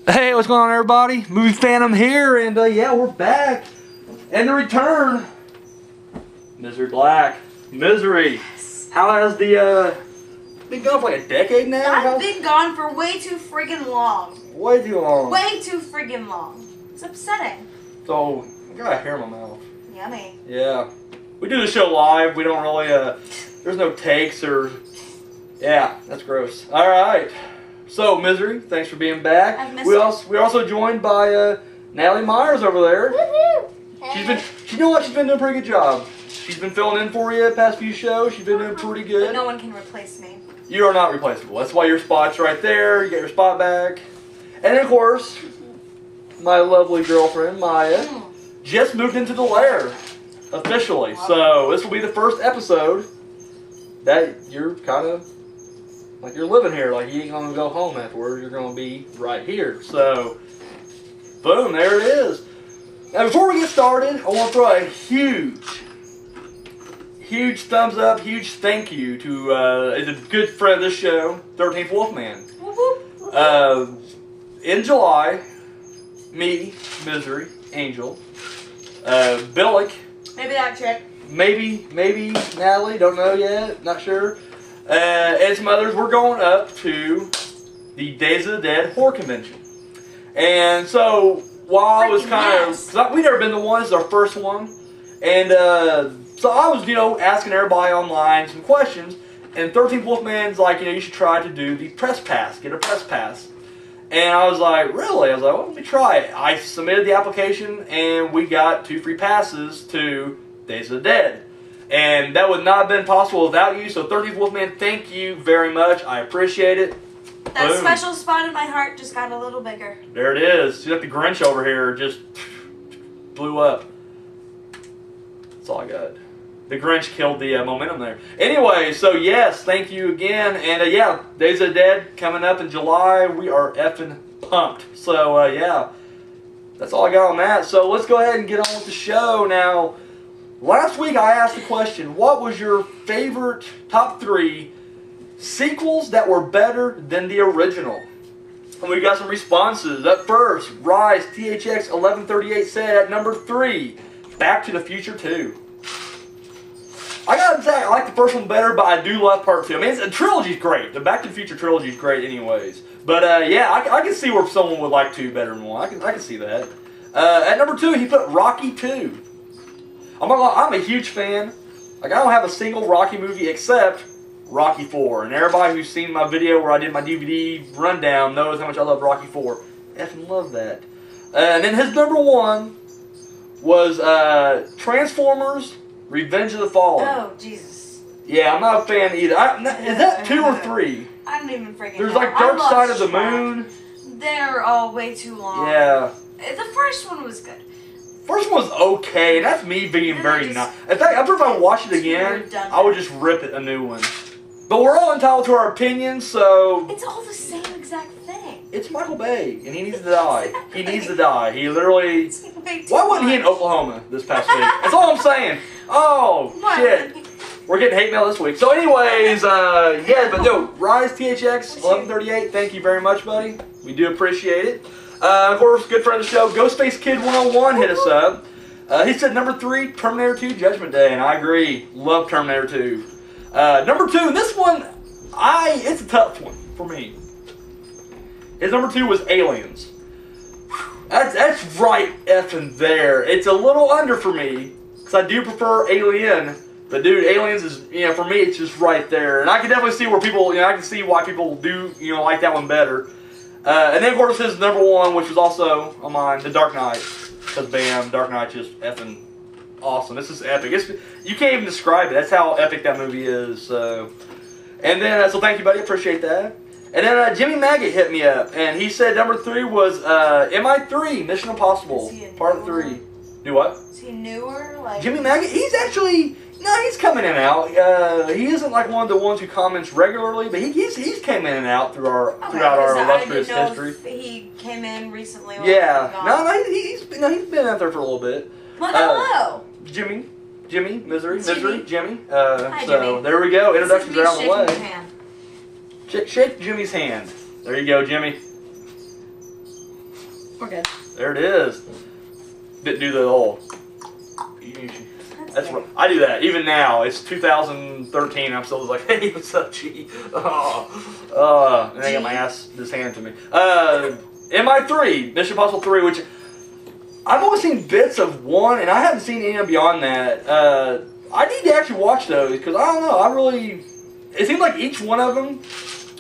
Hey, what's going on, everybody? Movie Phantom here, and yeah, we're back. And the return, Misery Black. Misery. Yes. How has the been gone for like a decade now? I've been gone for way too friggin' long. Way too long. Way too friggin' long. It's upsetting. So I got a hair in my mouth. Yummy. Yeah, we do the show live. We don't really there's no takes or yeah, that's gross. All right. So, Misery, thanks for being back. I've missed We're also joined by Natalie Myers over there. Woohoo! You know what? She's been doing a pretty good job. She's been filling in for you the past few shows. She's been doing pretty good. But no one can replace me. You are not replaceable. That's why your spot's right there. You get your spot back. And of course, my lovely girlfriend, Maya, just moved into the lair officially. So this will be the first episode that you're kind of like you're living here. Like you ain't gonna go home afterwards. You're gonna be right here. So, boom, there it is. Now before we get started, I want to throw a huge thumbs up, huge thank you to a good friend of this show, 13th Wolfman. In July, me, Misery, Angel, Billick, Maybe that chick. maybe Natalie, don't know yet, not sure, and some others, we're going up to the Days of the Dead horror convention. And so, while I was kind of, because we'd never been to one, this is our first one, and so I was, asking everybody online some questions, and 13th Wolfman's like, you should try to do the press pass, get a press pass. And I was like, really? I was like, well, let me try it. I submitted the application, and we got 2 free passes to Days of the Dead. And that would not have been possible without you, so 13th Wolfman, thank you very much. I appreciate it. That Boom. special spot in my heart just got a little bigger. There it is. You got the Grinch over here, just blew up. That's all I got. The Grinch killed the momentum there. Anyway, so yes, thank you again. And yeah, Days of the Dead coming up in July. We are effing pumped. So yeah, that's all I got on that. So let's go ahead and get on with the show. Now, last week I asked the question, what was your favorite top 3 sequels that were better than the original? And we got some responses. At first, Rise THX 1138 said at number 3, Back to the Future 2. I gotta say, I like the first one better, but I do love part 2. I mean, the trilogy's great. The Back to the Future trilogy is great anyways. But yeah, I can see where someone would like 2 better than 1. I can see that. At number 2, he put Rocky 2. I'm a huge fan. Like, I don't have a single Rocky movie except Rocky 4. And everybody who's seen my video where I did my DVD rundown knows how much I love Rocky 4. I effing love that. And then his number 1 was Transformers Revenge of the Fallen. Oh, Jesus. Yeah, I'm not a fan either. Is that 2 or 3? I don't even freaking There's know. like Dark Side of the Moon. They're all way too long. Yeah. The first one was good. First one was okay, and that's me being very nice. In fact, I'm sure if I watch it again, I would just rip it a new one. But we're all entitled to our opinions, so... It's all the same exact thing. It's Michael Bay, and he needs to die. He needs to die. He literally... Why Why wasn't he in Oklahoma this past week? That's all I'm saying. Oh, shit. We're getting hate mail this week. So anyways, yeah, but no, Rise THX 1138, thank you very much, buddy. We do appreciate it. Of course, good friend of the show, Ghostface Kid 101 hit us up. He said number 3, Terminator 2 Judgment Day, and I agree. Love Terminator 2. Number 2, and this one, it's a tough one for me. His number 2 was Aliens. That's right effing there. It's a little under for me, because I do prefer Alien. But dude, Aliens is, for me, it's just right there. And I can definitely see where people, I can see why people do, like that one better. And then, of course, his number 1, which was also on mine, The Dark Knight. Because, bam, Dark Knight just effing awesome. This is epic. You can't even describe it. That's how epic that movie is. And then, so thank you, buddy. Appreciate that. And then Jimmy Maggot hit me up, and he said number 3 was MI3, Mission Impossible, part 3. Do what? Is he newer? Like Jimmy Maggot? He's actually... No, he's coming in and out. He isn't like one of the ones who comments regularly, but he's came in and out throughout our illustrious history. He came in recently. Yeah, no, he's been out there for a little bit. Well, hello, Jimmy, Misery, Jimmy. Hi, so Jimmy. There we go. Introductions are out of the way. Hand. Shake Jimmy's hand. There you go, Jimmy. We're good. There it is. Didn't do the whole. That's what I do that. Even now, it's 2013. I'm still like, hey, what's up, G? And they got my ass just handed to me. MI3, Mission Impossible 3, which I've only seen bits of 1, and I haven't seen any beyond that. I need to actually watch those because I don't know. It seems like each one of them,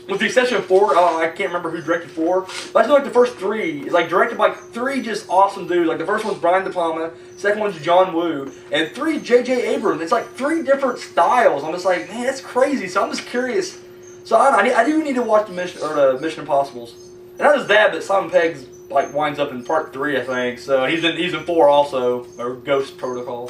with the exception of 4, I can't remember who directed 4. But I just know like the first 3 is like directed by 3 just awesome dudes. Like the first one's Brian De Palma, second one's John Woo, and 3 J.J. Abrams. It's like 3 different styles. I'm just like, man, that's crazy. So I'm just curious. So I do need to watch the Mission Impossibles. And not just that, but Simon Pegg's like winds up in part 3, I think. So he's in 4 also, or Ghost Protocol.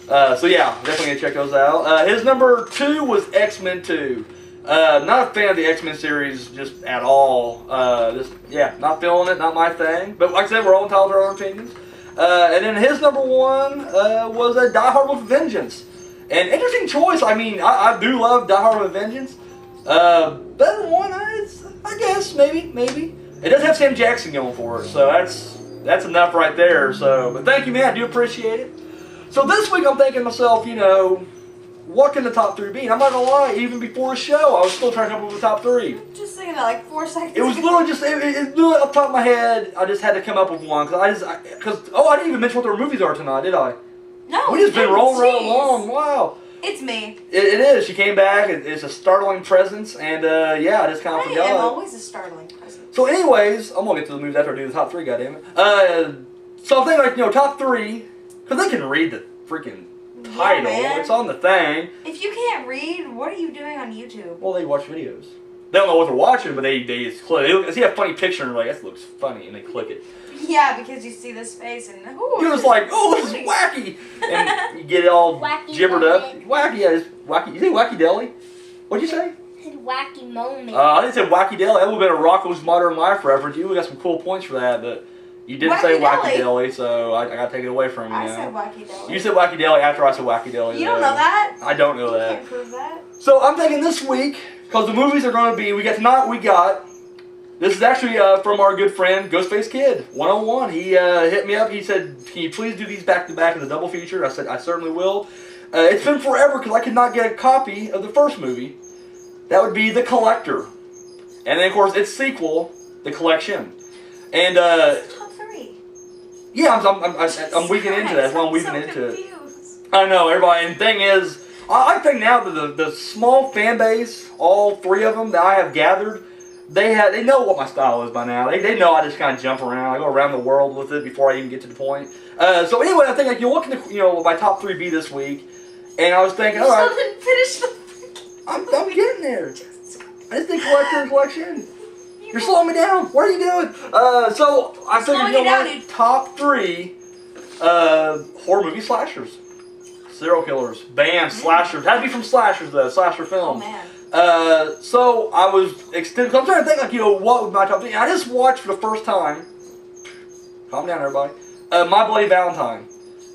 So yeah, definitely gonna check those out. His number 2 was X-Men 2. Not a fan of the X-Men series just at all. Not feeling it, not my thing. But like I said, we're all entitled to our own opinions. And then his number 1 was Die Hard with a Vengeance. An interesting choice. I mean, I do love Die Hard with a Vengeance. Better than 1, I guess, maybe. It does have Sam Jackson going for it, so that's enough right there. So, but thank you, man. I do appreciate it. So this week I'm thinking to myself, what can the top 3 be? And I'm not gonna lie, even before the show, I was still trying to come up with the top 3. Just thinking that like 4 seconds. It was literally just, it literally up top of my head. I just had to come up with one I didn't even mention what their movies are tonight, did I? No. We just been rolling right along. Wow. It's me. It is. She came back. It's a startling presence, and I just kind of forgot. I am always a startling presence. So, anyways, I'm gonna get to the movies after I do the top 3. Goddammit. So I'm thinking like top 3, because they can read the freaking title. Yeah, it's on the thing. If you can't read, what are you doing on YouTube? Well, they watch videos. They don't know what they're watching, but they just click. They see a funny picture and they're like, that looks funny, and they click it. Yeah, because you see this face and you're just like, oh, this is wacky, and you get it all wacky gibbered moment. up. Wacky, yeah, it's wacky. You say wacky deli? What'd you say? Wacky moment. I didn't say wacky deli. That would have been a Rocco's Modern Life reference. You got some cool points for that, but you didn't say wacky deli, so I got to take it away from you. I said wacky deli. You said wacky deli after I said wacky deli. You don't know that? I don't know You that. can't prove that. So I'm thinking this week, because the movies are going to be, this is actually from our good friend Ghostface Kid 101. He hit me up. He said, "Can you please do these back to back as a double feature?" I said, "I certainly will." It's been forever because I could not get a copy of the first movie. That would be The Collector, and then of course its sequel, The Collection. And Top 3. yeah, I'm weaving into that. That's why I'm weaving into it. Confused. I know everybody. And the thing is, I think now that the small fan base, all 3 of them that I have gathered. They know what my style is by now. They know I just kind of jump around. I go around the world with it before I even get to the point. So anyway, I think like what can my top 3 be this week? And I was thinking, all right, You still didn't finish the. I'm getting there. I just think collector and collection. You're slowing me down. What are you doing? So I figured top 3 horror movie slashers, serial killers, bam, slashers. Had to be from slashers though, slasher films. Oh man. So I was extended. I'm trying to think what would my top 3. I just watched for the first time. Calm down, everybody. My Bloody Valentine,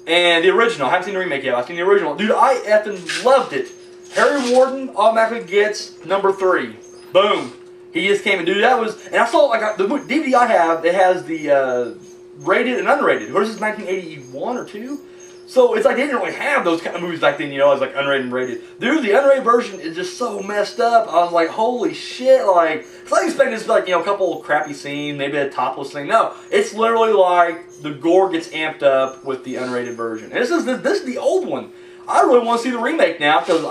and the original. I haven't seen the remake yet. I've seen the original. Dude, I effing loved it. Harry Warden automatically gets number 3. Boom. He just came and dude, that was. And I saw the DVD I have. It has the rated and unrated. Hers is 1981 or 2. So it's like they didn't really have those kind of movies back then, as like unrated and rated. Dude, the unrated version is just so messed up. I was like, holy shit, like, cause I expected this like, a couple of crappy scenes, maybe a topless thing. No, it's literally like the gore gets amped up with the unrated version. And this is the old one. I really want to see the remake now because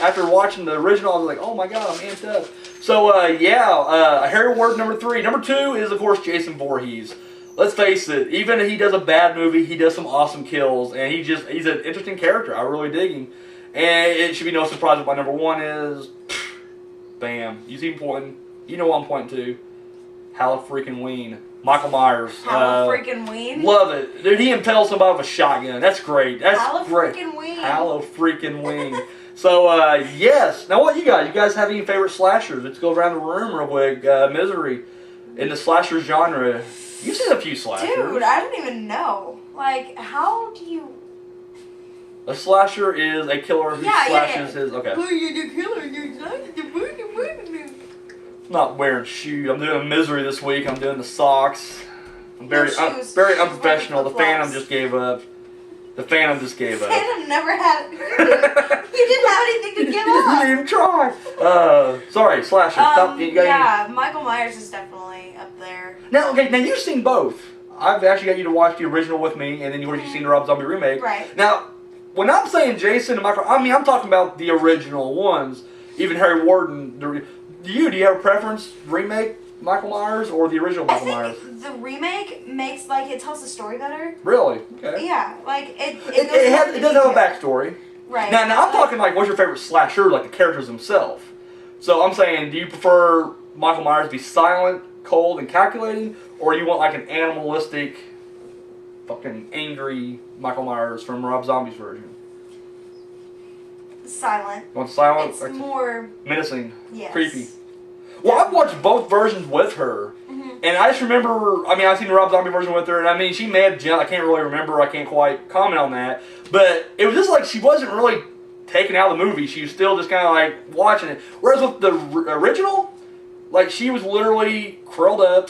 after watching the original, I was like, oh my god, I'm amped up. So Harry Ward number 3. Number 2 is of course Jason Voorhees. Let's face it, even if he does a bad movie, he does some awesome kills, and he's an interesting character. I really dig him. And it should be no surprise what my number 1 is. Bam. You see him pointing. You know what I'm pointing to. Halloween. Michael Myers. Halloween. Love it. Dude, he impales somebody with a shotgun. That's great. That's great. Halloween. So, yes. Now, what you guys? You guys have any favorite slashers? Let's go around the room real quick. Misery. In the slasher genre. You've seen a few slashers. Dude, I don't even know. Like, how do you... A slasher is a killer who slashes his... Okay. Who are you the killer? You're Not wearing shoes. I'm doing Misery this week. I'm doing the socks. Very, very unprofessional. The Phantom Phantom just gave up. The Phantom just gave up. Phantom never had. You didn't have anything to give up. You didn't even try. Sorry, slasher. Yeah, Michael Myers is definitely up there. Now, okay, now you've seen both. I've actually got you to watch the original with me, and then you've seen the Rob Zombie remake. Right. Now, when I'm saying Jason and Michael, I mean I'm talking about the original ones. Even Harry Warden. Do you have a preference? Remake Michael Myers or the original Michael Myers? The remake makes it tells the story better. Really? Okay. Yeah, it does have a backstory. Right. Now I'm talking what's your favorite slasher, like the characters themselves. So I'm saying, do you prefer Michael Myers to be silent, cold, and calculating, or you want an animalistic, fucking angry Michael Myers from Rob Zombie's version? Silent. You want silent? It's more menacing, yes. Creepy. Well, I've watched both versions with her, and I just remember, I've seen the Rob Zombie version with her, and she may have jumped, I can't really remember, I can't quite comment on that, but it was just she wasn't really taken out of the movie, she was still just kind of watching it, whereas with the original, she was literally curled up,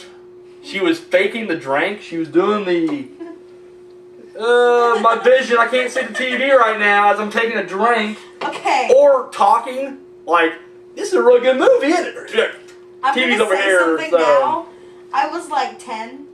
she was faking the drink, she was doing the, my vision, I can't see the TV right now as I'm taking a drink, okay, or talking, this is a really good movie, isn't it? I'm TV's over here. Something now. I was 10.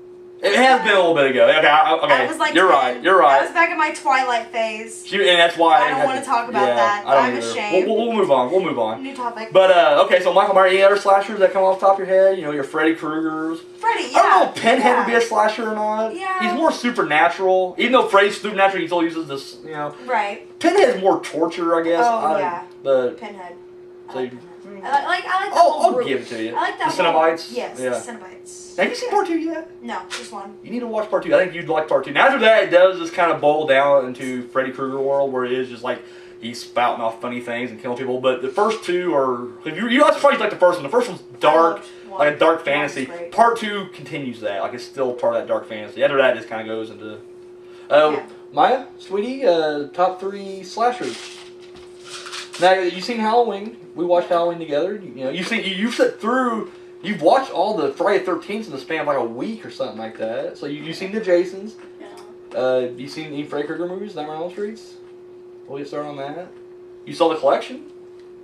It has been a little bit ago. Okay, okay. I was You're 10. right. You're right. I was back in my Twilight phase. And that's why I don't want to talk about that. I'm ashamed. We'll move on. We'll move on. New topic. But okay, so Michael Myers, any other slashers that come off the top of your head? Your Freddy Kruegers. Freddy, yeah. I don't know if Pinhead would be a slasher or not. Yeah. He's more supernatural. Even though Freddy's supernatural, he still uses this. Right. Pinhead's more torture, I guess. Oh yeah. But Pinhead. So I like the I'll group. give it to you. I like that. The Cenobites? Yes, yeah. the Cenobites. Have you seen part 2 yet? No, just one. You need to watch part 2. I think you'd like part 2. Now after that, it does just kind of boil down into Freddy Krueger world, where it is just he's spouting off funny things and killing people. But the first 2 are, if you probably like the first one. The first one's dark, like a dark fantasy. Part 2 continues that, it's still part of that dark fantasy. After that, it just kind of goes into. Maya, sweetie, top 3 slashers. Now you've seen Halloween. We watched Halloween together. You've watched all the Friday 13th in the span of a week or something like that. So you've seen the Jasons. Yeah. You seen any Freddy Krueger movies? Nightmare on Elm Streets. We'll get started on that. You saw the collection.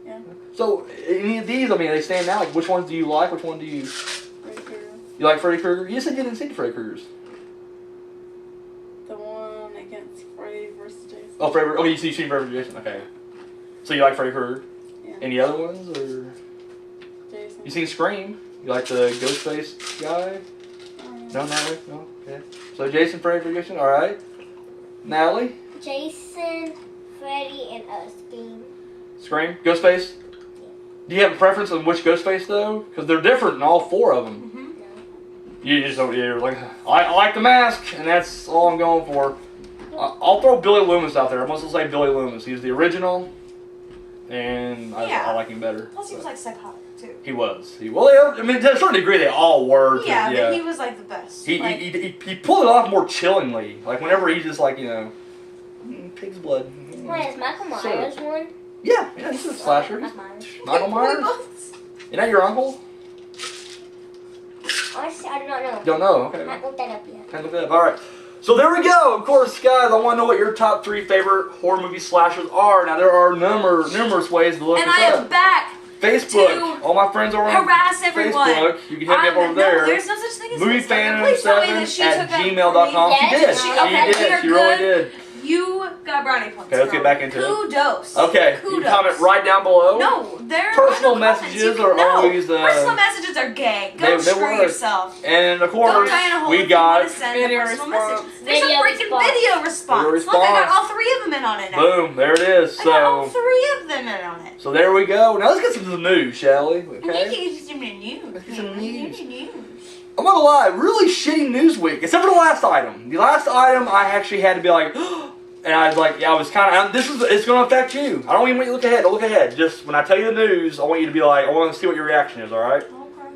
Yeah. So any of these, they stand out. Which ones do you like? Which one do you? Freddy Krueger. You like Freddy Krueger? You said you didn't see the Freddy Kruegers. The one against Freddy versus Jason. Oh, Freddy. Oh, you see Freddy versus Jason. Okay. So you like Freddy Krueger? Yeah. Any other ones or? Jason. You seen Scream? You like the Ghostface guy? No, Natalie? No? Okay. So Jason, Freddy, Jason? Alright. Natalie? Jason, Freddy, and Scream. Scream? Ghostface? Yeah. Do you have a preference on which Ghostface though? Because they're different in all 4 of them. Mm-hmm. No. You just don't, you're I like the mask, and that's all I'm going for. I'll throw Billy Loomis out there. I must say Billy Loomis. He's the original, and I like him better. Plus he was psychotic too. He was. Well, to a certain degree, they all were. Yeah, but he was the best. He pulled it off more chillingly. Whenever he's just pig's blood. Wait, is Michael Myers one? Yeah, he's a slasher. Michael Myers? Isn't that your uncle? Honestly, I do not know. Don't know, okay. I haven't looked that up yet. Haven't looked that up, alright. So there we go. Of course, guys, I want to know what your top 3 favorite horror movie slashers are. Now, there are numerous ways to look and this I up. am back. Facebook. All my friends are on harass everyone. Facebook. You can hit me up over there. There's no such thing as moviefandom7@gmail.com. She did. She really did. You got brownie points. Okay, let's get back into it. Kudos. Okay, you can comment right down below. No, they're personal messages are always. Personal messages are gay. Go screw yourself. And of course, we got video response. There's a freaking video response. Look, I got all 3 of them in on it now. Boom, there it is. I got all 3 of them in on it. So there we go. Now let's get some news, shall we? Okay. Let's get some news. I'm not gonna lie, really shitty news week, except for the last item. The last item, I actually had to be and I was it's gonna affect you. I don't even want you to look ahead. Don't look ahead. Just when I tell you the news, I want you to be I want to see what your reaction is. All right?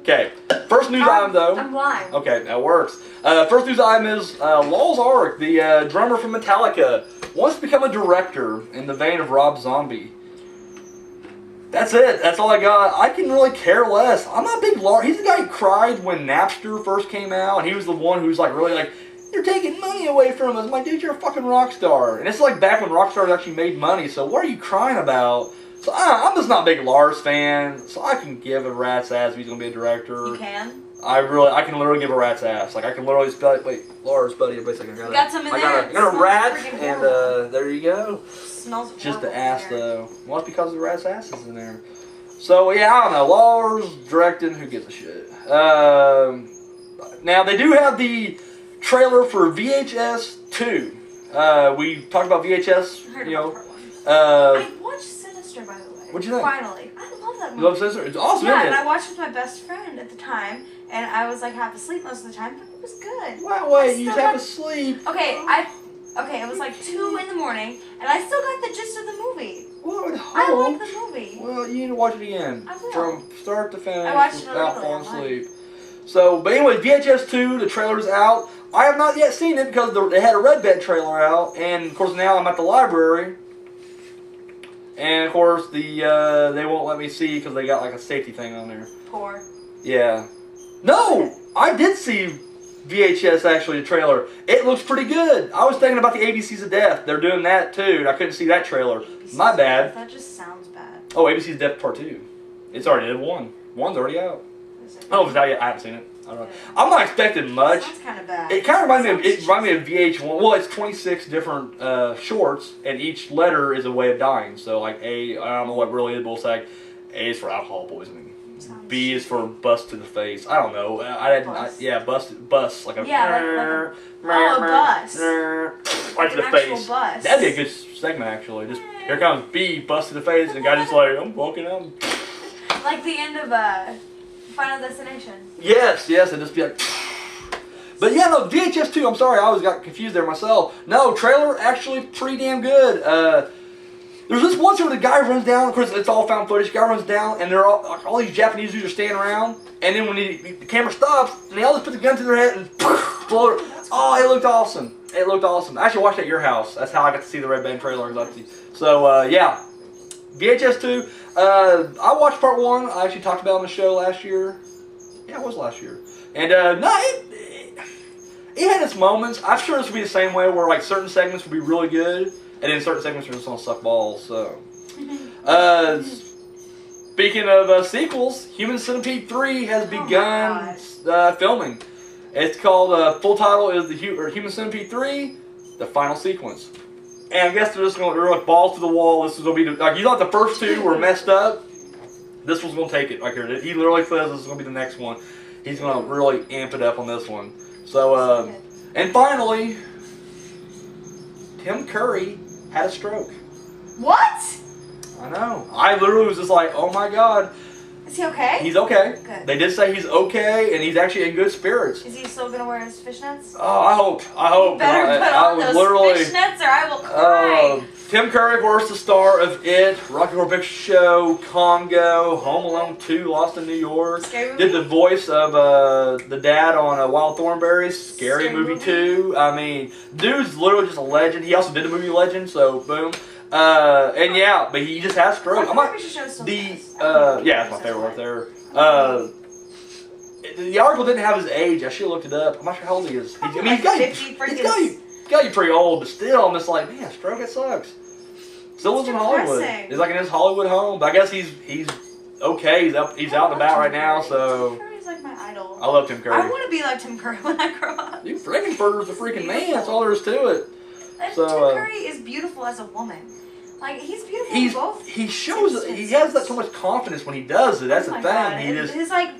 Okay. First news item though. I'm lying. Okay, that works. First news item is Lars Ulrich, the drummer from Metallica, wants to become a director in the vein of Rob Zombie. That's it. That's all I got. I can really care less. I'm not a big Lars. He's the guy who cried when Napster first came out, and he was the one who's like really like, you're taking money away from us. I'm like, dude, you're a fucking rock star. And it's like back when rock stars actually made money. So what are you crying about? So I'm just not a big Lars fan. So I can give a rat's ass if he's gonna be a director. You can. I can literally give a rat's ass. Like I can literally just be like, wait, Lars, buddy, wait a second. I got some in there. I got a rat, and there you go. Smells just the ass though. Well, it's because the rat's ass is in there. So yeah, I don't know. Lars directing, who gives a shit? Now they do have the trailer for VHS 2. We talked about VHS. I watched Sinister, by the way. What'd you think? Finally, I love that movie. You love Sinister? It's awesome. Yeah, isn't and it? I watched it with my best friend at the time, and I was like half asleep most of the time, but it was good. Wow, wait, you have to sleep. Okay, it was like 2 in the morning, and I still got the gist of the movie. Well, I like the movie. Well, you need to watch it again. I will. From start to finish I watched it without illegally falling online. asleep. So, but anyway, VHS 2, the trailer's out. I have not yet seen it because they had a Red Bed trailer out, and of course now I'm at the library. And of course they won't let me see because they got like a safety thing on there. Poor. Yeah. No! I did see VHS actually, the trailer. It looks pretty good. I was thinking about the ABCs of Death. They're doing that too. I couldn't see that trailer. My bad. That just sounds bad. Oh, ABC's of Death Part 2. It's already in 1. 1's already out. Oh, if it's out yet. I haven't seen it. I don't know. I'm not expecting much. That's kind of bad. It kind of reminds me of VH1. Well, it's 26 different shorts, and each letter is a way of dying. So, like A, I don't know what really is, but it's like A is for alcohol poisoning. B is for bust to the face. I don't know. Bust like a a bust. Right to the face. Bust. That'd be a good segment actually. Just here comes B, bust to the face, and the guy just like I'm walking out. Like the end of Final Destination. Yes, and just be like. But yeah, no, VHS 2, I'm sorry, I always got confused there myself. No, trailer actually pretty damn good. There's this one scene where the guy runs down, of course it's all found footage, the guy runs down and they're all these Japanese dudes are standing around, and then when the camera stops, and they all just put the gun to their head and blow it. Oh, it looked awesome. It looked awesome. I actually watched it at your house. That's how I got to see the Red Band trailer. So, yeah. VHS 2. I watched part 1. I actually talked about it on the show last year. Yeah, it was last year. And, it had its moments. I'm sure this will be the same way where, like, certain segments will be really good, and then certain segments are just going to suck balls, so. Speaking of sequels, Human Centipede 3 has begun filming. It's called, full title is Human Centipede 3, The Final Sequence. And I guess they're just going to like balls to the wall. This is going to be, like, you thought the first 2 were messed up. This one's going to take it right here. He literally says this is going to be the next one. He's going to really amp it up on this one. So, and finally, Tim Curry had a stroke. What? I know. I literally was just like, oh my god. Is he okay? He's okay. Good. They did say he's okay, and he's actually in good spirits. Is he still gonna wear his fishnets? Oh, I hope. You better put on those fishnets, or I will cry. Tim Curry, of course, the star of It, Rocky Horror Picture Show, Congo, Home Alone 2, Lost in New York. Scary movie? Did the voice of the dad on Wild Thornberrys. Scary movie 2. I mean, dude's literally just a legend. He also did the movie Legend, so boom. And yeah, but he just had a stroke. Yeah, that's my favorite right there. The article didn't have his age. I should have looked it up. I'm not sure how old he is. He's got you pretty old, but still, I'm just like, man, stroke, it sucks. Still lives in Hollywood. He's like in his Hollywood home, but I guess he's okay. He's out and about right now, so. Tim Curry's like my idol. I love Tim Curry. I want to be like Tim Curry when I grow up. Dude, Frankenfurter's a freaking man. That's all there is to it. Tim Curry is beautiful as a woman. Like, he's beautiful both. He shows he has that so much confidence when he does it. That's the thing. God. His like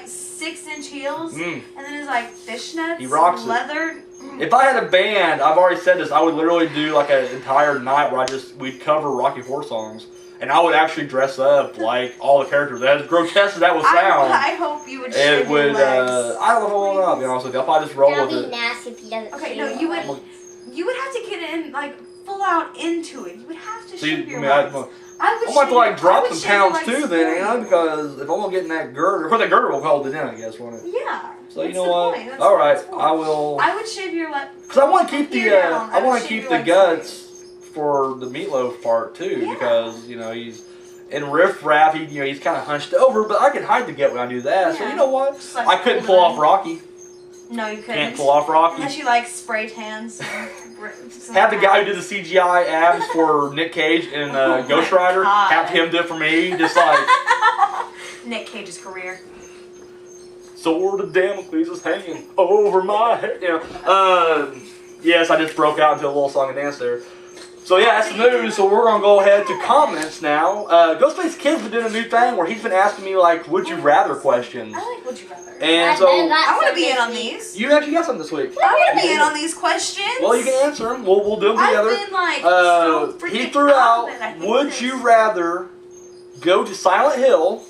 6-inch heels, and then his like fishnets. He rocks leather. If I had a band, I've already said this, I would literally do like an entire night where we'd cover Rocky Horror songs, and I would actually dress up like all the characters. As grotesque as that would sound, I hope you would shave your legs. I don't know what I'll be honest with you. I'll probably just roll with it. That'd be nasty if he doesn't. Okay, no, you would have to get in like full out into it. You would have to shave your legs. I'm going to have to like drop some pounds too then, Anna, because if I'm going to get in that girder, of course that girder will hold it in, I guess, won't it? Yeah. So you know what? All right, I will. I would shave your legs. Because I want to keep the guts for the meatloaf part too, because you know he's And Riff Raff, he's kind of hunched over, but I can hide the gut when I do that. So Yeah. you know what? Just like I couldn't pull off Rocky. No, you couldn't. Can't pull off Rocky. Unless you like spray tans. Have the guy who did the CGI abs for Nick Cage in Ghost Rider, God. have him do it for me. Just like, Nick Cage's career. sword of Damocles is hanging over my head. Yes, I just broke out into a little song and dance there. So yeah, that's the news. So we're gonna go ahead to comments now. Ghostface Kid's been doing a new thing where he's been asking me like, would you rather questions. I like Would You Rather. And so I want to be in on these. you actually got some this week. I want to be in on these questions. Well, you can answer them. We'll do them together. I've been like so freaking He threw out, confident. I hate would this. you rather go to Silent Hill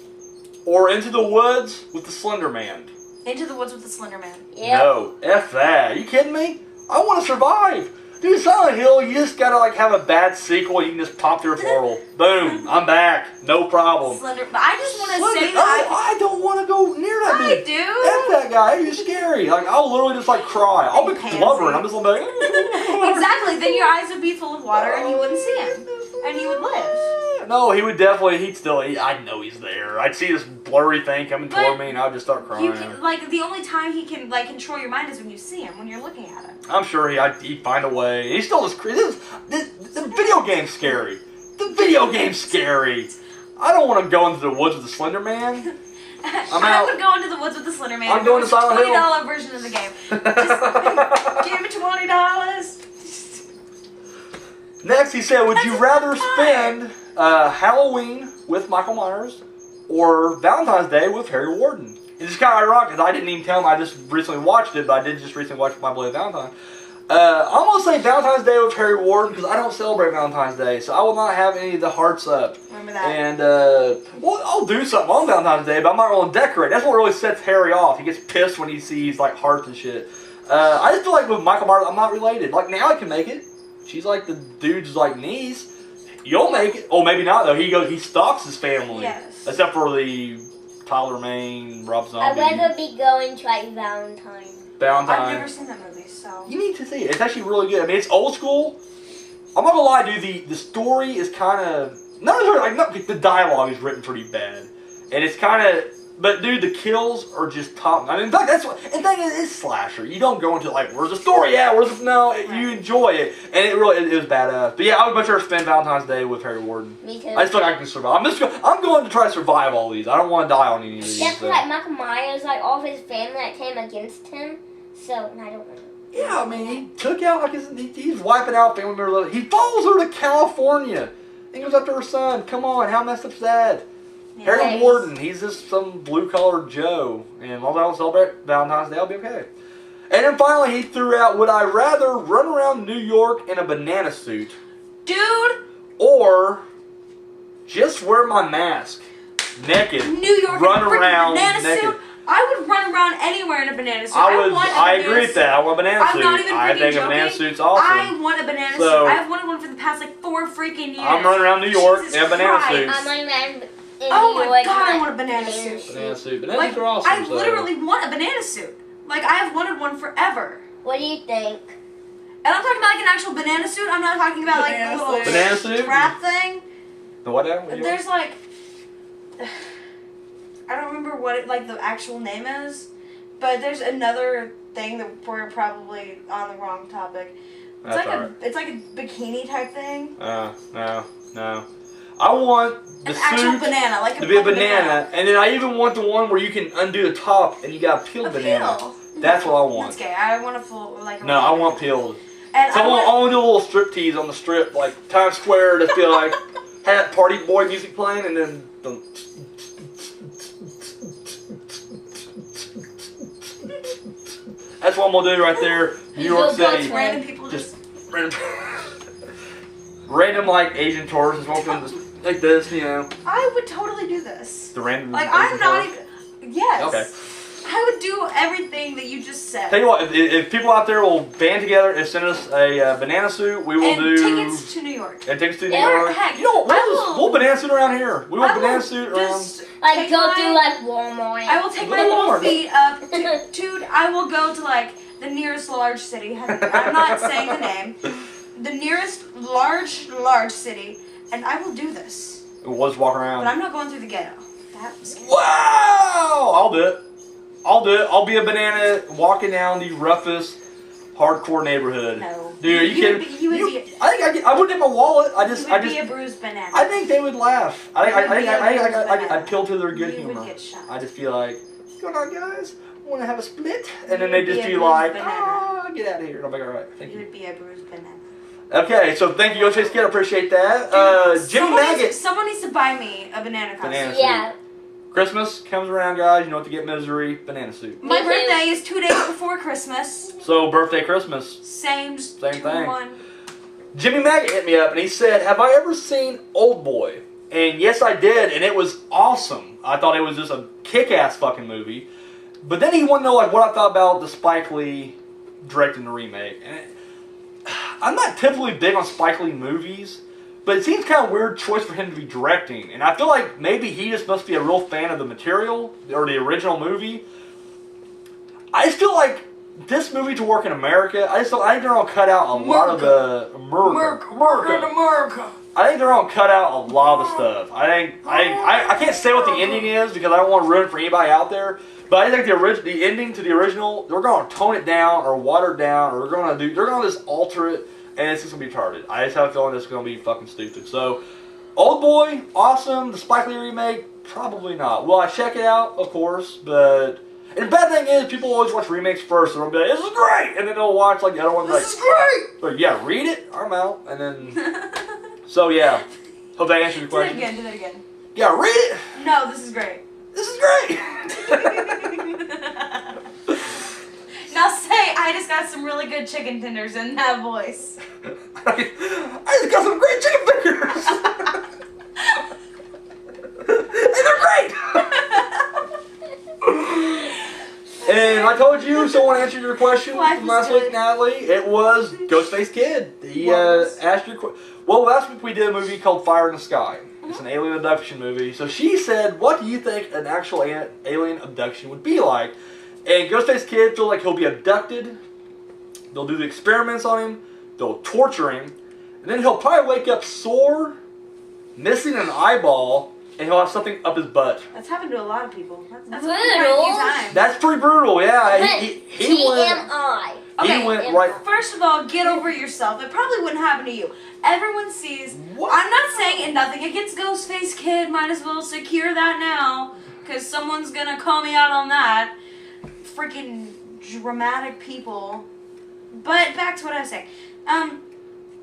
or Into the Woods with the Slender Man? Into the Woods with the Slender Man. Yep. No, F that. Are you kidding me? I want to survive. Dude, Silent Hill, you just gotta like have a bad sequel. You can just pop through a portal. Boom, I'm back. No problem. Slender. But I just want to Slender, say that I don't want to go near that I dude. do. F that guy. He's scary. Like I'll literally just like cry. I'll be Pansy. blubbering. I'm just like. Exactly. Then your eyes would be full of water and you wouldn't see him, and you would live. No, he would definitely. I know he's there. I'd see this blurry thing coming toward But me, and I'd just start crying. You can, like the only time he can like control your mind is when you see him, when you're looking at him. I'm sure he'd find a way. He's still just the video game's scary. The video game's scary. I don't want to go into the woods with the Slender Man. I would go into the woods with the Slender Man. I'm going to Silent Hill. $20 version of the game. Just give me $20. Next, he said, would you That's rather a fun spend Halloween with Michael Myers or Valentine's Day with Harry Warden? It's just kind of ironic because I didn't even tell him I just recently watched it, but I did just recently watch My Bloody Valentine. I'm going to say Valentine's Day with Harry Warden because I don't celebrate Valentine's Day, so I will not have any of the hearts up. Remember that. And, well, I'll do something on Valentine's Day, but I'm not going to decorate. That's what really sets Harry off. He gets pissed when he sees, like, hearts and shit. I just feel like with Michael Myers, I'm not related. Like, now I can make it. She's like the dude's, like, niece. You'll make it. Oh, maybe not, though. He stalks his family. Yes. Except for the Tyler Mane, Rob Zombie. I'd rather be going to like Valentine. Valentine. I've never seen that movie, so. You need to see it. It's actually really good. I mean, it's old school. I'm not gonna lie, dude. The story is kind of the dialogue is written pretty bad, and it's kind of. But dude, the kills are just top. I mean, in fact, that's what. And thing is, it's slasher. You don't go into like, where's the story at? You enjoy it, and it was badass. But yeah, I would much rather spend Valentine's Day with Harry Warden. Me too. I just feel like I can survive. I'm going to try to survive all these. I don't want to die on any of these. Except for like Michael Myers, like all of his family that came against him. So I don't know. Yeah, I mean, he took out like he's wiping out family members. He follows her to California and goes after her son. Come on, how messed up is that? Yeah. Harry Warden, he's just some blue-collar Joe, and as long as I don't celebrate Valentine's Day, I'll be okay. And then finally, he threw out, would I rather run around New York in a banana suit, Dude! or just wear my mask, naked, New York run in a freaking around banana naked? suit? I would run around anywhere in a banana suit. I agree with that. I want a banana I'm suit. not even I freaking think a banana joking. suit's awesome. I want a banana So- suit. I've wanted one for the past like 4 freaking years. I'm running around New York Jesus in a banana Christ. suit. I'm running around in Oh New my York God, I in want a banana suit. Banana suit. Bananas Like, are awesome. I literally want a banana suit. Like, I have wanted one forever. What do you think? And I'm talking about like an actual banana suit. I'm not talking about like a Banana little suit. Banana suit? strap thing. The what now? What do you There's like, I don't remember what it, like the actual name is, but there's another thing that we're probably on the wrong topic. It's That's like alright. it's like a bikini type thing. No. I want the An actual suit banana, like to be a full banana, and then I even want the one where you can undo the top and you got a peeled A banana. peel. That's what I want. That's gay. I want a full like. No, I want peeled. And So I want, I want to do a little strip tease on the strip, like Times Square, to feel like had Party Boy music playing, and then. That's what I'm gonna do right there, New York City. random people Just just. random like Asian tourists walking like this, you know. I would totally do this. The random. Like Asian I'm not tourists. even. Yes. Okay. I would do everything that you just said. Tell you what, if people out there will band together and send us a banana suit, we will and do tickets to New York. and tickets to New Yeah, York. heck, You know, I will- we'll banana suit around here. We will I banana will suit around. just Like take go my- through like Walmart. I will take Go my to little Walmart. feet up. Dude, I will go to like the nearest large city. I'm not saying the name. The nearest large city, and I will do this. We'll just walk around. But I'm not going through the ghetto. That's scary. Wow! I'll do it. I'll be a banana walking down the roughest, hardcore neighborhood. No. Dude, are you kidding? You would be. I wouldn't have my wallet. I just. be a bruised banana. I think they would laugh. I'd appeal to their good You humor. would get shot. I'd just be like, "What's going on, guys? Want to have a split?" And then You they'd would just be be a like, bruised banana. "Ah, get out of here." And I'm like, "All right, thank You you." would be a bruised banana. Okay, so thank you, Ghostface Kid. I appreciate that. Jimmy Maggot. Someone needs to buy me a banana costume. Banana suit. Yeah. Christmas comes around, guys. You know what to get Misery. Banana suit. My Me too. birthday is 2 days before Christmas. So, birthday, Christmas. Same thing. 2-1. Jimmy Maggot hit me up and he said, "Have I ever seen Old Boy?" And yes, I did, and it was awesome. I thought it was just a kick-ass fucking movie. But then he wanted to know like what I thought about the Spike Lee directing the remake. And I'm not typically big on Spike Lee movies, but it seems kind of a weird choice for him to be directing. And I feel like maybe he just must be a real fan of the material or the original movie. I just feel like this movie to work in America, I think they're gonna cut out a lot of the America. I think they're gonna cut out a lot of the stuff. I can't say what the ending is because I don't want to ruin it for anybody out there. But I think the ending to the original, they're gonna tone it down or water it down, or they're gonna just alter it, and it's just gonna be retarded. I just have a feeling it's gonna be fucking stupid. So, Old Boy, awesome. The Spike Lee remake, probably not. Will I check it out? Of course, but. And the bad thing is, people always watch remakes first, and they'll be like, "This is great," and then they'll watch like the other ones, This is great! Like, yeah, read it. I'm out, and then. So yeah, hope that answers your question. Do that again. Yeah, read it. No, this is great. This is great. Now say, I just got some really good chicken tenders in that voice. I just got some great chicken fingers. And they're great. And I told you, someone answered your question Life from is last good. week, Natalie. It was Ghostface Kid. He asked your question. Well, last week we did a movie called Fire in the Sky. It's an alien abduction movie. So she said, "What do you think an actual alien abduction would be like?" And Ghostface Kid feels like he'll be abducted. They'll do the experiments on him. They'll torture him. And then he'll probably wake up sore, missing an eyeball, and he'll have something up his butt. That's happened to a lot of people. That's Brutal. happened quite a few times. That's pretty brutal, yeah. He went, TMI. he went right... First of all, get over yourself. It probably wouldn't happen to you. Everyone sees. What? I'm not saying nothing against Ghostface Kid. Might as well secure that now, because someone's gonna call me out on that. Freaking dramatic people. But back to what I was saying.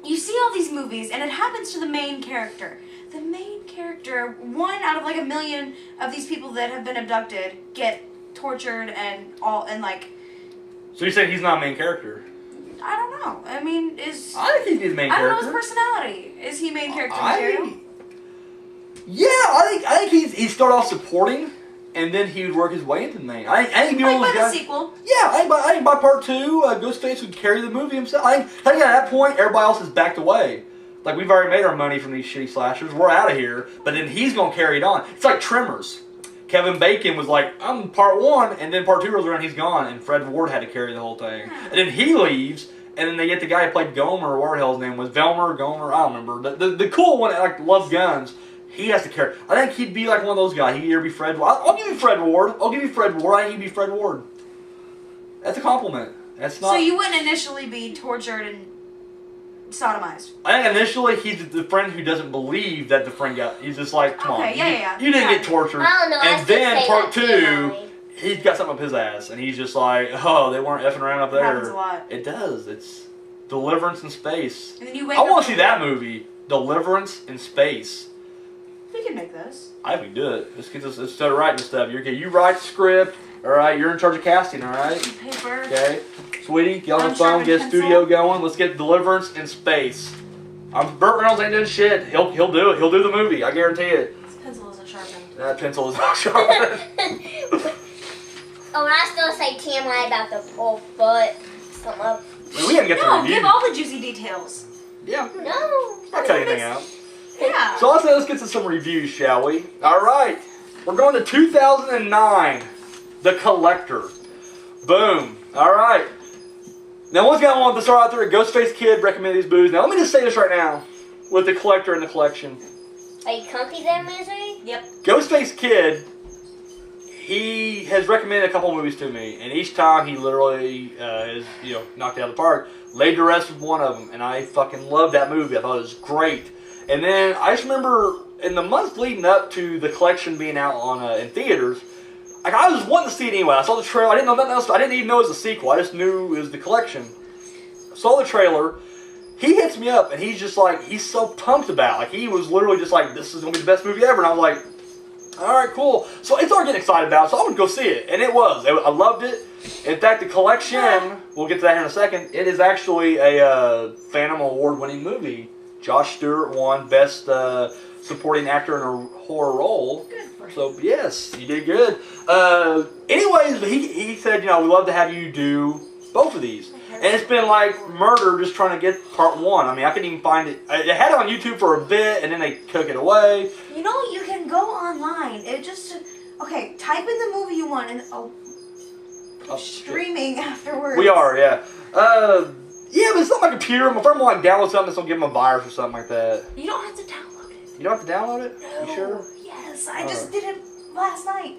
You see all these movies, and it happens to the main character. The main character, 1 out of like a million of these people that have been abducted, get tortured and like. So you're saying he's not a main character? I don't know. I mean, I think he's main I don't character. know his personality. Is he main character material? Yeah, I think he started off supporting, and then he would work his way into the main. I think he'd be one of Like those by the guys. sequel. Yeah, I think by part 2, Ghostface would carry the movie himself. I think at that point, everybody else has backed away. Like, we've already made our money from these shitty slashers. We're out of here. But then he's going to carry it on. It's like Tremors. Kevin Bacon was like, I'm part 1, and then part 2 rolls around, he's gone, and Fred Ward had to carry the whole thing. And then he leaves, and then they get the guy who played Gomer, or whatever the hell his name was, Velmer, Gomer, I don't remember. The cool one that like loved guns, he has to carry. I think he'd be like one of those guys. He'd either be Fred Ward. I'll give you Fred Ward. I think he'd be Fred Ward. That's a compliment. That's not. So you wouldn't initially be tortured and sodomized. I think initially he's the friend who doesn't believe that the friend got. He's just like, come on, yeah. you didn't get tortured. I don't know, I And still then say part that 2, TMI. he's got something up his ass, and he's just like, oh, they weren't effing around up It there. happens a lot. It does. It's Deliverance in Space. And then you wake I up. want to see that movie, Deliverance in Space. We can make this. I think we do it. Let's start writing stuff. You write the script. All right, you're in charge of casting. All right. Paper. Okay, sweetie, get on the Unsharpened phone, get a pencil. studio going. Let's get Deliverance in Space. Burt Reynolds ain't doing shit. He'll do it. He'll do the movie. I guarantee it. This pencil isn't sharpened. That pencil is not sharpened. Oh, and I still say TMI about the whole foot. Some of. I mean, we haven't get the No, review. give all the juicy details. Yeah, No. I'll cut anything out. Yeah. So let's get to some reviews, shall we? All right, we're going to 2009, The Collector. Boom. All right. Now, once again, I want to start out there. Ghostface Kid recommended these movies. Now, let me just say this right now with The Collector and The Collection. Like Comfy That Misery? Yep. Ghostface Kid, he has recommended a couple movies to me, and each time he literally has, knocked it out of the park. Laid to Rest was one of them, and I fucking loved that movie. I thought it was great. And then I just remember in the months leading up to the collection being out on in theaters, like I was wanting to see it anyway. I saw the trailer. I didn't know nothing else. I didn't even know it was a sequel. I just knew it was the collection. Saw the trailer. He hits me up, and he's just like, he's so pumped about it. Like, he was literally just like, this is going to be the best movie ever. And I was like, all right, cool. So I started getting excited about it, so I would go see it. And it was. I loved it. In fact, the collection, we'll get to that here in a second, it is actually a Phantom Award-winning movie. Josh Stewart won Best Supporting Actor in a Horror Role. Good for him. So, yes, you did good. Anyways, he said, we'd love to have you do both of these. And it's been like murder just trying to get part one. I mean, I couldn't even find it. I had it on YouTube for a bit, and then they took it away. You know, you can go online. Okay, type in the movie you want, and streaming afterwards. We are, yeah. Yeah, but it's not my computer. My friend will download something that's gonna give him a virus or something like that. You don't have to download it. You don't have to download it? No. You sure? Yes, I just did it last night.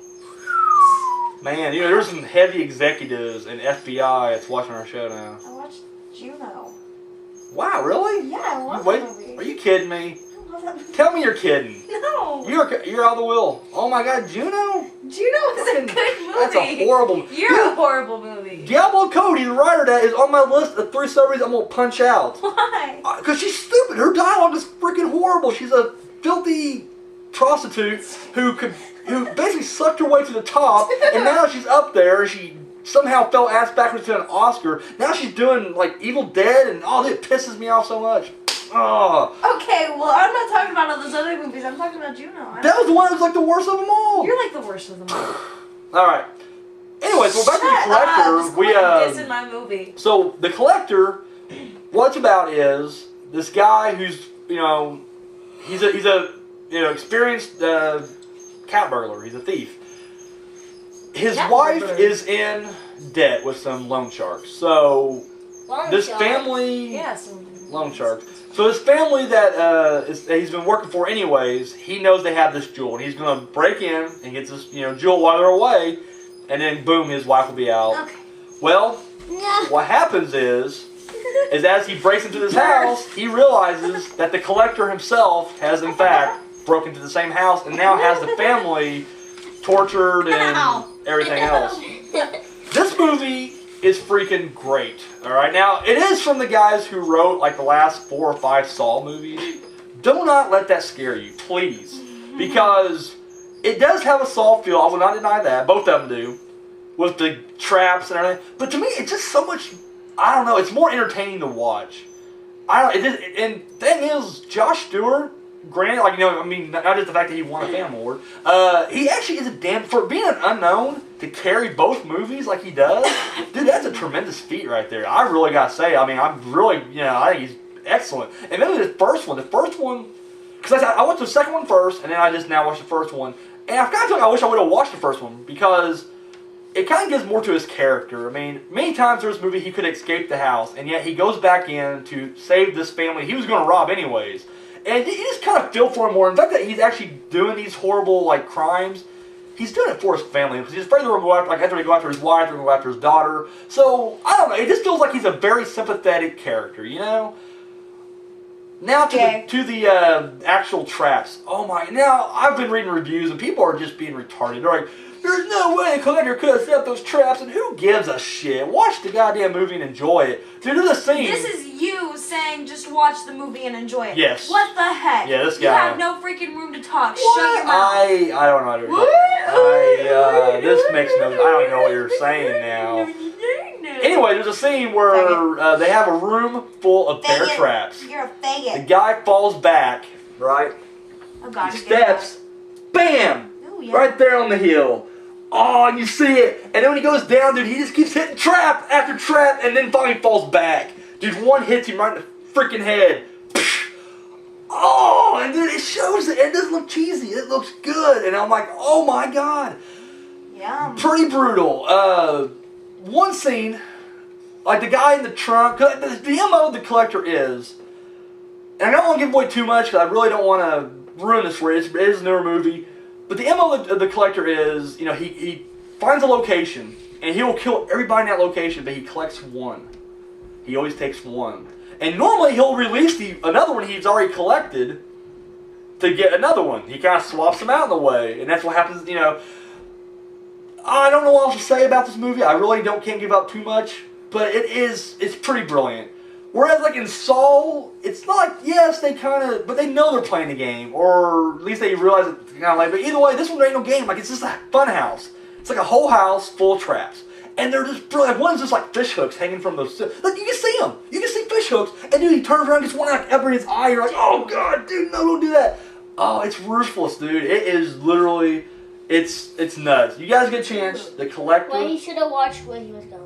Man, there's some heavy executives and FBI that's watching our show now. I watched Juno. Wow, really? Yeah, I love Wait, that movie. are you kidding me? I love that movie. Tell me you're kidding. No. You're out of the will. Oh my God, Juno? Juno is a good movie. That's a horrible. You're a horrible movie. Diablo Cody, the writer of that, is on my list of 3 celebrities I'm gonna punch out. Why? Because she's stupid. Her dialogue is freaking horrible. She's a filthy prostitute who basically sucked her way to the top, and now she's up there, and she somehow fell ass backwards to an Oscar. Now she's doing, like, Evil Dead, and it pisses me off so much. Oh. Okay, well, I'm not talking about all those other movies. I'm talking about Juno. That was the one that was, like, the worst of them all. You're like the worst of them all. All right. Anyways, well, back to the Collector. This in my movie. So, the Collector, what it's about is this guy who's, he's a experienced cat burglar. He's a thief. His wife is in debt with some loan sharks. So this family, loan sharks. So this family that he's been working for anyways, he knows they have this jewel, and he's gonna break in and get this jewel while they're away, and then boom, his wife will be out. Okay. Well, what happens is as he breaks into this house, he realizes that the Collector himself has in fact broke into the same house and now has the family tortured and everything else. This movie is freaking great. Alright, now it is from the guys who wrote like the last 4 or 5 Saw movies. Do not let that scare you, please. Because it does have a Saw feel, I will not deny that. Both of them do. With the traps and everything. But to me, it's just so much, I don't know, it's more entertaining to watch. And thing is, Josh Stewart, granted, not just the fact that he won a Phantom Award, he actually is for being an unknown, to carry both movies like he does, dude, that's a tremendous feat right there. I really gotta say, I think he's excellent. And maybe the first one, because I watched the second one first, and then I just now watched the first one, and I've got to tell you, I wish I would have watched the first one, because it kind of gives more to his character. I mean, many times in this movie he could escape the house, and yet he goes back in to save this family he was going to rob anyways. And you just kind of feel for him more. In fact, that he's actually doing these horrible crimes, he's doing it for his family because he's afraid they're going to go after, after they go after his wife, they're going to go after his daughter. So I don't know. It just feels like he's a very sympathetic character, Now to the actual traps. Oh my! Now I've been reading reviews and people are just being retarded. They're like, "There's no way a Collector could have set up those traps," and who gives a shit? Watch the goddamn movie and enjoy it. Dude, there's a scene. This is you saying just watch the movie and enjoy it. Yes. What the heck? Yeah, this guy. You have no freaking room to talk. What? Shut your mouth. I don't know what you're this makes no. I don't even know what you're saying now. Anyway, there's a scene where they have a room full of bear traps. You're a faggot. The guy falls back, right? Oh God. He steps, bam, Ooh, yeah. right there on the hill. Oh, and you see it. And then when he goes down, dude, he just keeps hitting trap after trap, and then finally falls back. Dude, one hits him right in the freaking head. Oh, and then it shows it. It doesn't look cheesy. It looks good. And I'm like, oh my God. Yum. Pretty brutal. One scene, like the guy in the trunk, the MO of the Collector is, and I don't want to give away too much because I really don't want to ruin this for you. It is a newer movie. But the MO of the collector is, he finds a location, and he will kill everybody in that location, but he collects one. He always takes one. And normally he'll release another one he's already collected to get another one. He kind of swaps them out in a way, and that's what happens, I don't know what else to say about this movie. I really can't give out too much, but it's pretty brilliant. Whereas, like in Saw, it's not like, yes, but they know they're playing the game, or at least they realize it's kind of like, but either way, this one, there ain't no game. Like, it's just a fun house. It's like a whole house full of traps. And they're just brilliant. One's just like fish hooks hanging from those. Like, you can see them. You can see fish hooks. And dude, he turns around and gets one like up in his eye. You're like, oh god, dude, no, don't do that. Oh, it's ruthless, dude. It is literally, it's nuts. You guys get a chance. The Collector. Well, he should have watched where he was going.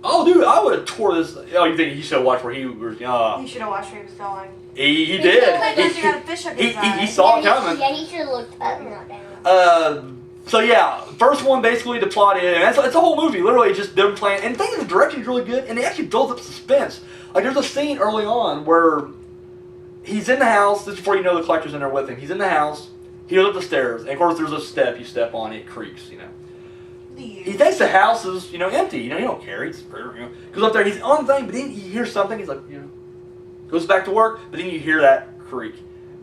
Oh, dude, I would have tore this. Oh, you think he should have watched where he was? He should have watched where he was going. He did. He got a fish hook in his eye. He saw it coming. Yeah, he should have looked up, not down. So yeah, first one basically the plot is, and it's a whole movie, literally just them playing, and the thing is the direction's really good, and it actually builds up suspense. Like there's a scene early on where he's in the house, this is before you know the Collector's in there with him, he's in the house, he goes up the stairs, and of course there's a step you step on, it creaks, He thinks the house is, empty, he don't care, goes up there, he's on the thing, but then he hears something, he's like, goes back to work, but then you hear that creak,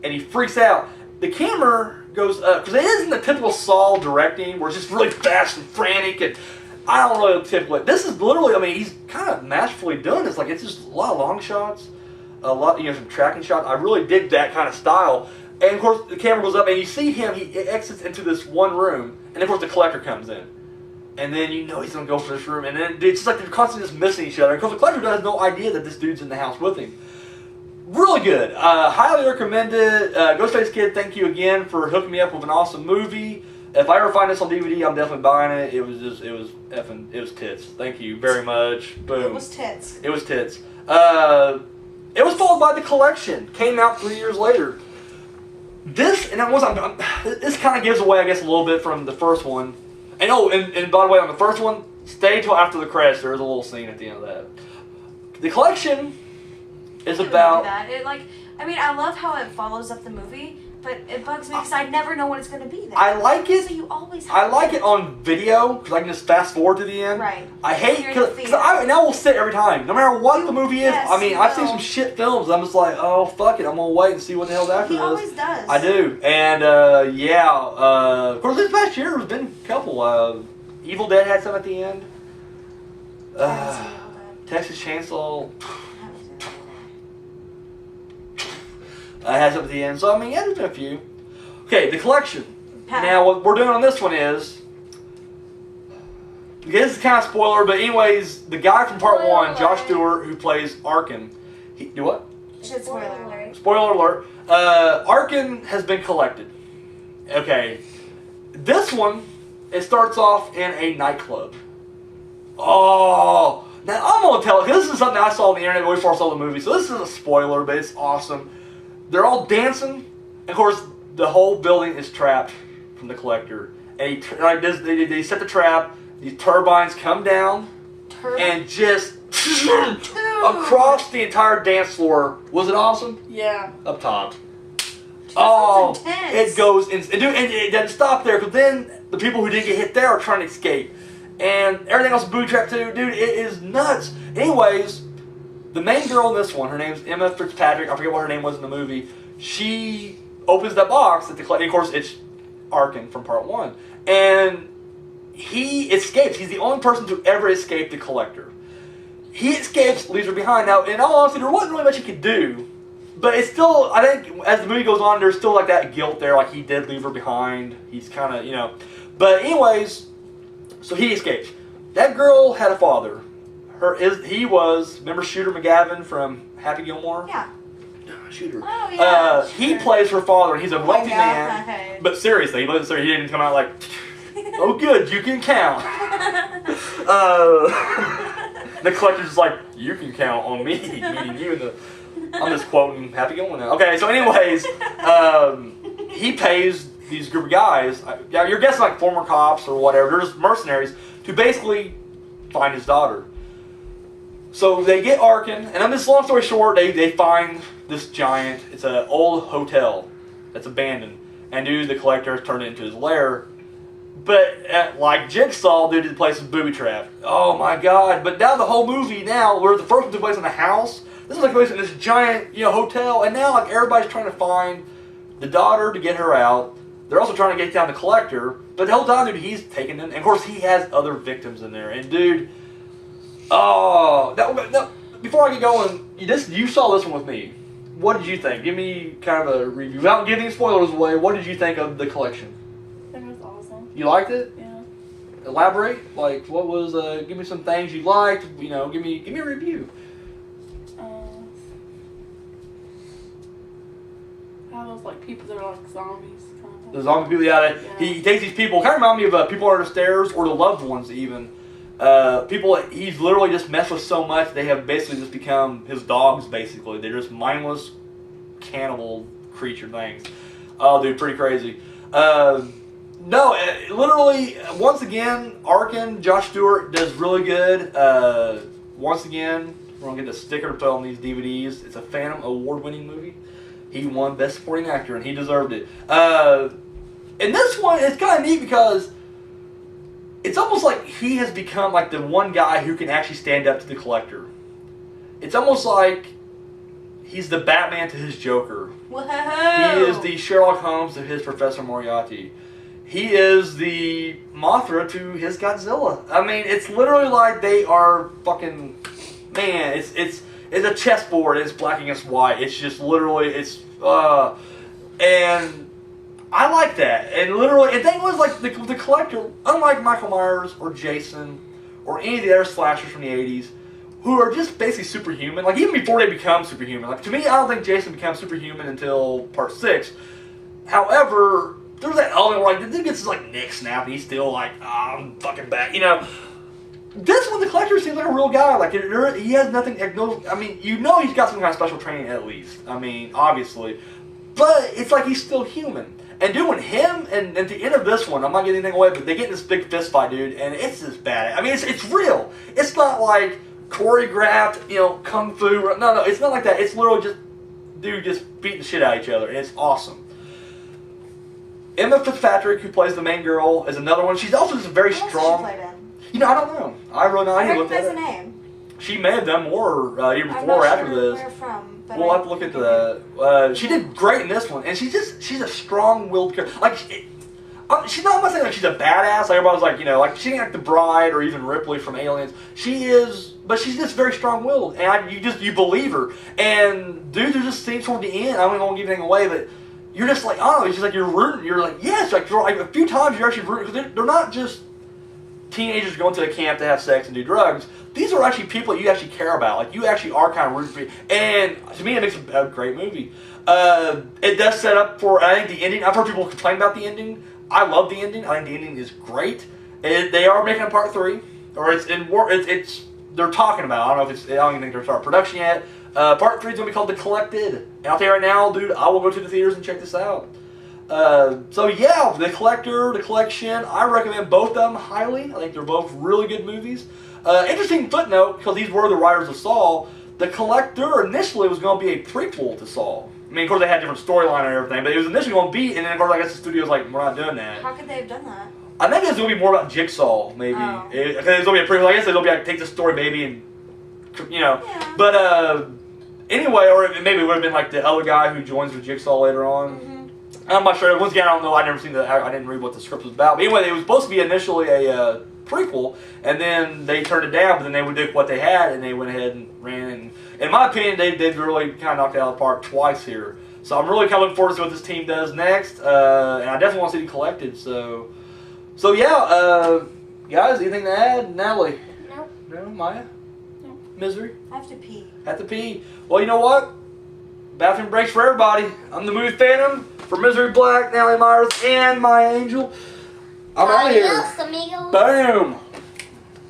and he freaks out. The camera goes up, because it isn't the typical Saw directing, where it's just really fast and frantic, and I don't really typically, this is literally, he's kind of masterfully done this, like it's just a lot of long shots, a lot, some tracking shots, I really dig that kind of style, and of course the camera goes up, and you see him, he exits into this one room, and of course the Collector comes in. And then he's going to go for this room. And then it's just like they're constantly just missing each other. Because the Collector has no idea that this dude's in the house with him. Really good. Highly recommended. Ghostface Kid, thank you again for hooking me up with an awesome movie. If I ever find this on DVD, I'm definitely buying it. It was tits. Thank you very much. Boom. It was tits. It was tits. It was followed by The Collection. Came out 3 years later. This, and this kind of gives away, I guess, a little bit from the first one. And and by the way, on the first one, stay till after the credits. There is a little scene at the end of that. The Collection is about. I love how it follows up the movie, but it bugs me because I never know when it's going to be there. I like it. So you always. I like it on video because I can just fast forward to the end. Right. I hate because I will sit every time, no matter what the movie is. Yes, I've seen some shit films. I'm just like, oh fuck it, I'm gonna wait and see what the hell's after this. He always does. I do, and of course this past year there's been a couple. Evil Dead had some at the end. Texas Chainsaw. I had some at the end. So there's been a few. Okay, The Collection. Now what we're doing on this one is. This is kind of spoiler, but anyways, the guy from part one, Josh Stewart, who plays Arkin. Do what? Spoiler alert. Spoiler alert. Arkin has been collected. Okay. This one, it starts off in a nightclub. Oh! Now, I'm going to tell it, because this is something I saw on the internet before I saw the movie, so this is a spoiler, but it's awesome. They're all dancing. And of course, the whole building is trapped from the Collector. And they set the trap, these turbines come down, and just across the entire dance floor. Was it awesome? Yeah. Up top. Oh, it goes, and it doesn't stop there, because then the people who didn't get hit there are trying to escape. And everything else is booby trapped too. Dude, it is nuts. Anyways, the main girl in this one, her name's Emma Fitzpatrick, I forget what her name was in the movie, she opens that box, and of course it's Arkin from part one. And he escapes. He's the only person to ever escape the Collector. He escapes, leaves her behind. Now, in all honesty, there wasn't really much he could do. But it's still, I think, as the movie goes on, there's still like that guilt there. Like, he did leave her behind. He's kind of, But anyways, so he escapes. That girl had a father. Remember Shooter McGavin from Happy Gilmore? Yeah. Shooter. Oh, yeah. He plays her father, and he's a wealthy God. man. But seriously, he didn't come out like, oh good, you can count. The Collector's just like, you can count on me, meaning you. I'm just quoting Happy Gilmore now. Okay, so anyways, he pays these group of guys, you're guessing like former cops or whatever, they're just mercenaries, to basically find his daughter. So they get Arkin, and on this long story short, they find this giant, it's an old hotel. that's abandoned. And dude, the collector has turned it into his lair. But like Jigsaw, dude, the place is booby trapped. Oh my god! But now the whole movie where the first one took place in a house, this is like place in this giant hotel, and now like everybody's trying to find the daughter to get her out. They're also trying to get down the collector, but the whole time, dude, he's taking them, and of course he has other victims in there. And dude, before I get going, you saw this one with me. What did you think? Give me kind of a review. Without giving spoilers away, what did you think of the collection? It was awesome. You liked it? Yeah. Elaborate. Like, what was? Give me some things you liked. Give me a review. How those like people that are like zombies. Kind of. The zombie people. Yeah. He takes these people. Kind of remind me of people under the stairs or the loved ones even. People he's literally just messed with so much they have basically just become his dogs. Basically, they're just mindless cannibal creature things. Oh, dude, pretty crazy. No, literally, once again, Arkin, Josh Stewart does really good. Once again, we're going to get the sticker to put on these DVDs. It's a Phantom Award-winning movie. He won Best Supporting Actor, and he deserved it. And this one, it's kind of neat because it's almost like he has become like the one guy who can actually stand up to the collector. It's almost like he's the Batman to his Joker. Whoa. He is the Sherlock Holmes to his Professor Moriarty. He is the Mothra to his Godzilla. I mean, it's literally like they are fucking... Man, it's a chessboard. It's black against white. It's just literally... And I like that. And literally... And the thing was, like, the collector, unlike Michael Myers or Jason or any of the other slashers from the 80s, who are just basically superhuman. Like, even before they become superhuman. Like, to me, I don't think Jason becomes superhuman until part 6. However... There's that element where, like, the dude gets his, like, neck snapped, and he's still like, I'm fucking back, This one, the collector seems like a real guy. Like, he has nothing, I mean, he's got some kind of special training at least. I mean, obviously. But it's like he's still human. And doing him, and at the end of this one, I'm not getting anything away, but they get in this big fist fight, dude, and it's just bad. I mean, it's real. It's not like choreographed, kung fu. No, it's not like that. It's literally just, dude, just beating the shit out of each other, and it's awesome. Emma Fitzpatrick, who plays the main girl, is another one. She's also just very strong. What else did she play in? I don't know. I really not. I Looked at recognize the it. name. She may have done more even I'm before or not after sure this. where from, but We'll have to look into that. She did great in this one, and she's a strong-willed character. Like she's not. I'm not saying like she's a badass. Like everybody's like like she ain't like the Bride or even Ripley from Aliens. She is, but she's just very strong-willed, and you believe her. And dude, there's just scenes toward the end. I don't want to give anything away, but. You're just like, it's just like you're rooting. You're like, yes, like a few times you're actually rooting because they're not just teenagers going to a camp to have sex and do drugs. These are actually people that you actually care about. Like you actually are kind of rooting for. And to me, it makes a great movie. It does set up for I think the ending. I've heard people complain about the ending. I love the ending. I think the ending is great. They are making a part 3, or it's in work. It's they're talking about. I don't know if it's. I don't even think they're starting production yet. Part 3 is going to be called The Collected. And I'll tell you right now, dude, I will go to the theaters and check this out. So yeah, The Collector, The Collection, I recommend both of them highly. I think they're both really good movies. Interesting footnote, because these were the writers of Saw, The Collector initially was going to be a prequel to Saw. I mean, of course, they had different storyline and everything, but it was initially going to be, and then of course, I guess the studio's like, we're not doing that. How could they have done that? I think it's going to be more about Jigsaw, maybe. Oh. It's going to be a prequel. I guess they'll be like, take the story, maybe, and, Yeah. But, anyway, or maybe it would have been like the other guy who joins with Jigsaw later on. Mm-hmm. I'm not sure. Once again, I don't know. I didn't read what the script was about. But anyway, it was supposed to be initially a prequel, and then they turned it down. But then they would do what they had, and they went ahead and ran. And in my opinion, they've really kind of knocked it out of the park twice here. So I'm really kind of looking forward to see what this team does next. And I definitely want to see it collected. So yeah, guys, anything to add? Natalie? Nope. No, Maya? No. Misery? I have to pee. Have to pee. Well, you know what? Bathroom breaks for everybody. I'm the Mood Phantom for Misery Black, Natalie Myers, and Maya Angel. I'm out of here. Adios, amigos. Boom.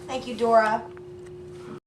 Thank you, Dora.